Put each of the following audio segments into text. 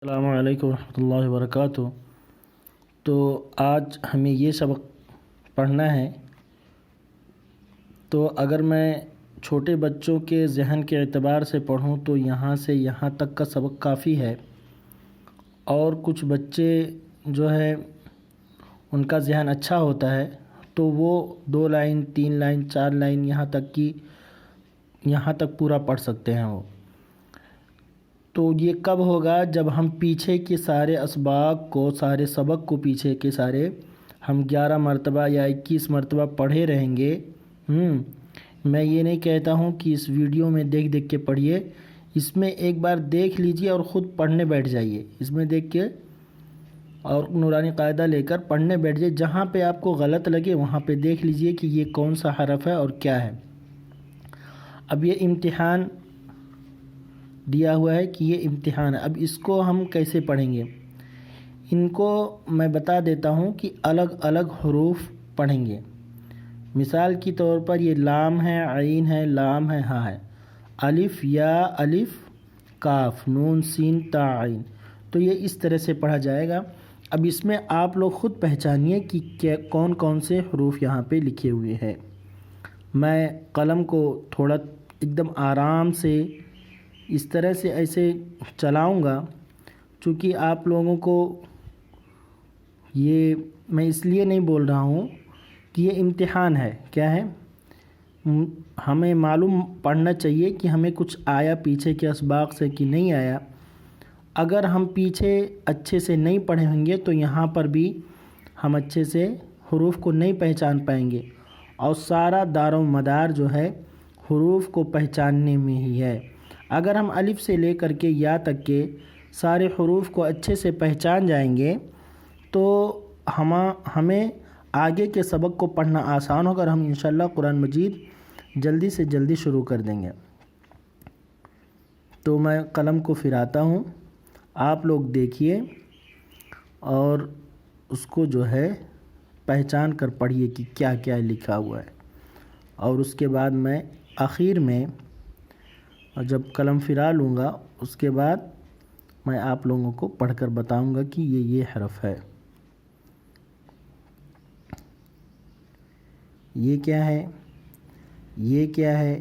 السلام علیکم ورحمۃ اللہ وبرکاتہ۔ تو آج ہمیں یہ سبق پڑھنا ہے۔ تو اگر میں چھوٹے بچوں کے ذہن کے اعتبار سے پڑھوں تو یہاں سے یہاں تک کا سبق کافی ہے، اور کچھ بچے جو ہے ان کا ذہن اچھا ہوتا ہے تو وہ 2 لائن 3 لائن 4 لائن یہاں تک پورا پڑھ سکتے ہیں وہ۔ تو یہ کب ہوگا؟ جب ہم پیچھے کے سارے اسباق کو، سارے سبق کو پیچھے کے سارے ہم 11 مرتبہ یا 21 مرتبہ پڑھے رہیں گے۔ میں یہ نہیں کہتا ہوں کہ اس ویڈیو میں دیکھ دیکھ کے پڑھیے، اس میں ایک بار دیکھ لیجئے اور خود پڑھنے بیٹھ جائیے، اس میں دیکھ کے اور نورانی قاعدہ لے کر پڑھنے بیٹھ جائیے۔ جہاں پہ آپ کو غلط لگے وہاں پہ دیکھ لیجئے کہ یہ کون سا حرف ہے اور کیا ہے۔ اب یہ امتحان دیا ہوا ہے کہ یہ امتحان ہے، اب اس کو ہم کیسے پڑھیں گے؟ ان کو میں بتا دیتا ہوں کہ الگ الگ حروف پڑھیں گے۔ مثال کی طور پر یہ لام ہے، عین ہے، لام ہے، ہاں ہے، الف یا الف کاف نون سین تا عین، تو یہ اس طرح سے پڑھا جائے گا۔ اب اس میں آپ لوگ خود پہچانیے کہ کون کون سے حروف یہاں پہ لکھے ہوئے ہیں۔ میں قلم کو تھوڑا ایک دم آرام سے اس طرح سے ایسے چلاؤں گا، چونکہ آپ لوگوں کو یہ میں اس لیے نہیں بول رہا ہوں کہ یہ امتحان ہے، کیا ہے، ہمیں معلوم پڑھنا چاہیے کہ ہمیں کچھ آیا پیچھے کے اسباق سے کہ نہیں آیا۔ اگر ہم پیچھے اچھے سے نہیں پڑھے ہوں گے تو یہاں پر بھی ہم اچھے سے حروف کو نہیں پہچان پائیں گے، اور سارا دار و مدار جو ہے حروف کو پہچاننے میں ہی ہے۔ اگر ہم الف سے لے کر کے یا تک کے سارے حروف کو اچھے سے پہچان جائیں گے تو ہمیں آگے کے سبق کو پڑھنا آسان ہوگا، اور ہم انشاءاللہ قرآن مجید جلدی سے جلدی شروع کر دیں گے۔ تو میں قلم کو پھراتا ہوں، آپ لوگ دیکھیے اور اس کو جو ہے پہچان کر پڑھیے کہ کیا کیا لکھا ہوا ہے، اور اس کے بعد میں آخر میں جب قلم پھرا لوں گا اس کے بعد میں آپ لوگوں کو پڑھ کر بتاؤں گا کہ یہ حرف ہے، یہ کیا ہے، یہ کیا ہے،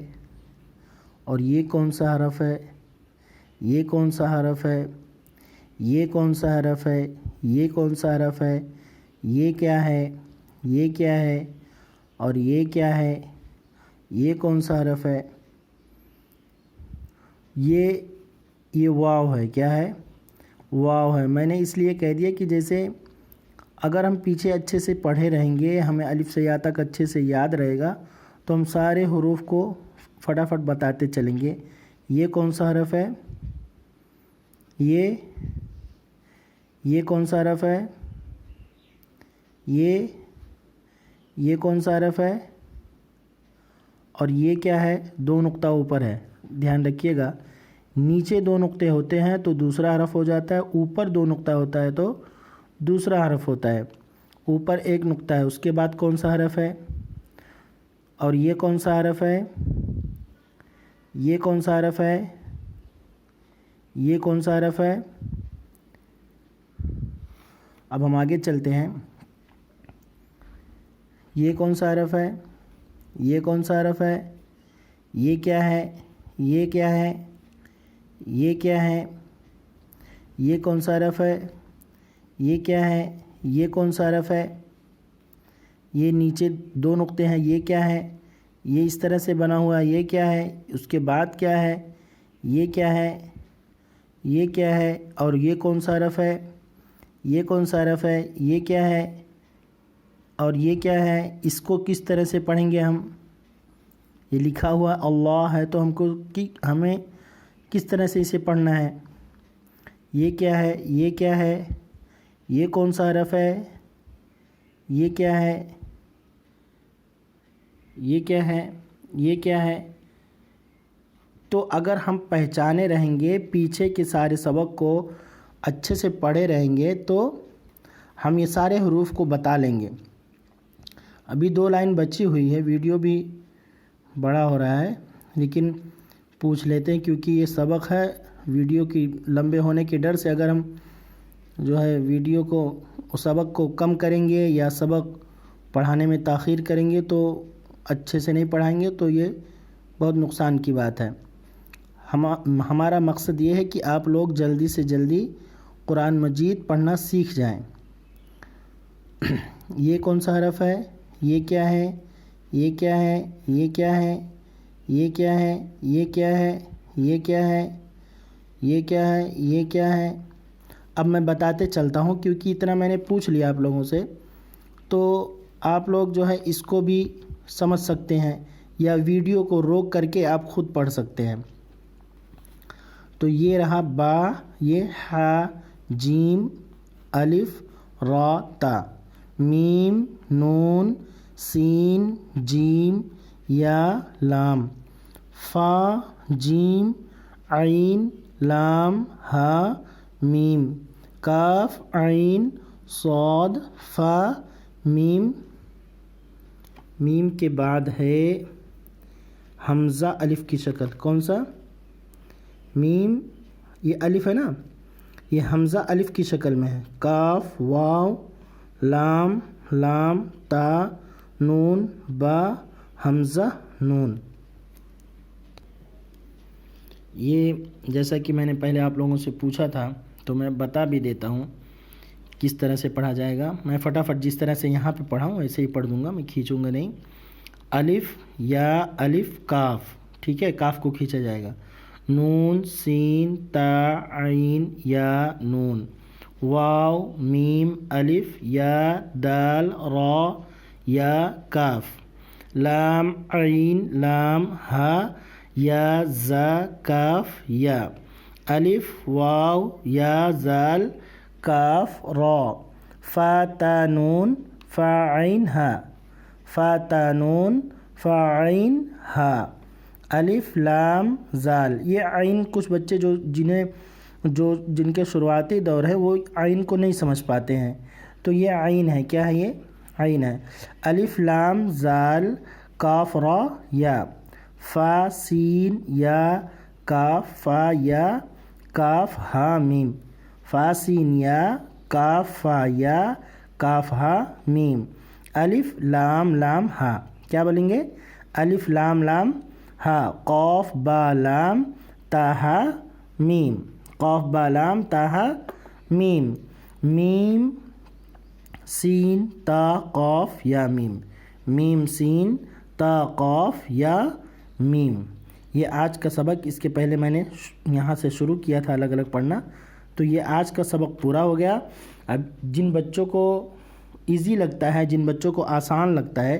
اور یہ کون سا حرف ہے، یہ کون سا حرف ہے، یہ کون سا حرف ہے، یہ کون سا حرف ہے، یہ کیا ہے، یہ کیا ہے، اور یہ کیا ہے، یہ کون سا حرف ہے، یہ واو ہے، کیا ہے، واو ہے۔ میں نے اس لیے کہہ دیا کہ جیسے اگر ہم پیچھے اچھے سے پڑھے رہیں گے، ہمیں الف سے یا تک اچھے سے یاد رہے گا تو ہم سارے حروف کو فٹافٹ بتاتے چلیں گے۔ یہ کون سا حرف ہے، یہ کون سا حرف ہے، یہ کون سا حرف ہے، اور یہ کیا ہے، 2 نقطہ اوپر ہے، دھیان رکھیے گا، نیچے 2 نقطے ہوتے ہیں تو دوسرا حرف ہو جاتا ہے، اوپر 2 نقطہ ہوتا ہے تو دوسرا حرف ہوتا ہے۔ اوپر 1 نقطہ ہے، اس کے بعد کون سا حرف ہے، اور یہ کون سا حرف ہے، یہ کون سا حرف ہے، یہ کون سا حرف ہے۔ اب ہم آگے چلتے ہیں، یہ کون سا حرف ہے، یہ کون سا حرف ہے، یہ کیا ہے، یہ کیا ہے، یہ کیا ہے، یہ کون سا حرف ہے، یہ کیا ہے، یہ کون سا حرف ہے، یہ نیچے 2 نقطے ہیں، یہ کیا ہے، یہ اس طرح سے بنا ہوا ہے، یہ کیا ہے، اس کے بعد کیا ہے، یہ کیا ہے، یہ کیا ہے، اور یہ کون سا حرف ہے، یہ کون سا حرف ہے، یہ کیا ہے، اور یہ کیا ہے۔ اس کو کس طرح سے پڑھیں گے ہم؟ یہ لکھا ہوا اللہ ہے تو ہمیں کس طرح سے اسے پڑھنا ہے؟ یہ کیا ہے، یہ کیا ہے، یہ کون سا حرف ہے، یہ کیا ہے، یہ کیا ہے، یہ کیا ہے۔ تو اگر ہم پہچانے رہیں گے، پیچھے کے سارے سبق کو اچھے سے پڑھے رہیں گے تو ہم یہ سارے حروف کو بتا لیں گے۔ ابھی 2 لائن بچی ہوئی ہے، ویڈیو بھی بڑا ہو رہا ہے لیکن پوچھ لیتے ہیں کیونکہ یہ سبق ہے، ویڈیو کی لمبے ہونے کے ڈر سے اگر ہم جو ہے ویڈیو کو سبق کو کم کریں گے یا سبق پڑھانے میں تاخیر کریں گے تو اچھے سے نہیں پڑھائیں گے تو یہ بہت نقصان کی بات ہے۔ ہمارا مقصد یہ ہے کہ آپ لوگ جلدی سے جلدی قرآن مجید پڑھنا سیکھ جائیں۔ یہ کون سا حرف ہے؟ یہ کیا ہے؟ یہ کیا ہے؟ یہ کیا ہے؟ یہ کیا ہے؟ یہ کیا ہے؟ یہ کیا ہے؟ یہ کیا ہے؟ یہ کیا ہے؟ اب میں بتاتے چلتا ہوں کیونکہ اتنا میں نے پوچھ لیا آپ لوگوں سے، تو آپ لوگ جو ہے اس کو بھی سمجھ سکتے ہیں یا ویڈیو کو روک کر کے آپ خود پڑھ سکتے ہیں۔ تو یہ رہا با، یہ ہا، جیم، الف، را، تا، میم، نون، سین، جیم، یا، لام، فا، جیم، عین، لام، ہا، میم، کاف، عین، صاد، فا، میم۔ میم کے بعد ہے حمزہ الف کی شکل۔ کون سا؟ میم، یہ الف ہے نا، یہ حمزہ الف کی شکل میں ہے۔ کاف، واو، لام، لام، تا، نون، با، حمزہ، نون۔ یہ جیسا کہ میں نے پہلے آپ لوگوں سے پوچھا تھا تو میں بتا بھی دیتا ہوں کس طرح سے پڑھا جائے گا۔ میں فٹافٹ جس طرح سے یہاں پہ پڑھا ہوں ویسے ہی پڑھ دوں گا، میں کھینچوں گا نہیں۔ الف، یا، الف، کاف، ٹھیک ہے، کاف کو کھینچا جائے گا۔ نون، سین، تا، عین، یا، نون، واو، میم، الف، یا، دال، را، یا، کاف، لام، عین، لام، ہا، یا، زا، کاف، یا، الف، واو، یا، زال، کاف، را، فا، تا، نون، فا، عین، ہا، فا، تا، نون، فا، عین، ہا، الف، لام، زال۔ یہ عین کچھ بچے جن کے شروعاتی دور ہے وہ عین کو نہیں سمجھ پاتے ہیں، تو یہ عین ہے۔ کیا ہے یہ؟ عین ہے۔ الف، لام، زال، کاف، را، یا، فا، سین، یا، کاف، فا، یا، کاف، ہا، میم، فا، سین، یا، کاف، فا، یا، کاف، ہا، میم، الف، لام، لام، ہا۔ کیا بولیں گے؟ الف، لام، لام، ہا، قاف، با، لام، تا، ہا، میم، قاف، با، لام، تا، ہا، میم، میم، سین، تا، قاف، یا، میم، میم، سین، تا، قاف، یا، میم۔ یہ آج کا سبق، اس کے پہلے میں نے یہاں سے شروع کیا تھا الگ الگ پڑھنا، تو یہ آج کا سبق پورا ہو گیا۔ اب جن بچوں کو ایزی لگتا ہے، جن بچوں کو آسان لگتا ہے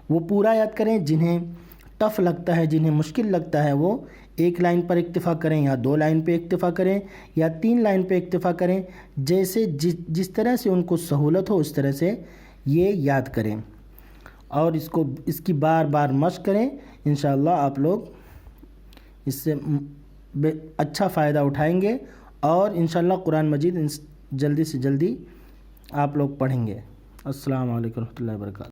وہ پورا یاد کریں، جنہیں ٹف لگتا ہے، جنہیں مشکل لگتا ہے وہ ایک لائن پر اکتفا کریں یا 2 لائن پہ اکتفا کریں یا 3 لائن پہ اکتفا کریں، جیسے جس طرح سے ان کو سہولت ہو اس طرح سے یہ یاد کریں اور اس کی بار بار مشق کریں۔ انشاءاللہ آپ لوگ اس سے اچھا فائدہ اٹھائیں گے اور انشاءاللہ قرآن مجید جلدی سے جلدی آپ لوگ پڑھیں گے۔ السلام علیکم ورحمۃ اللہ وبرکاتہ۔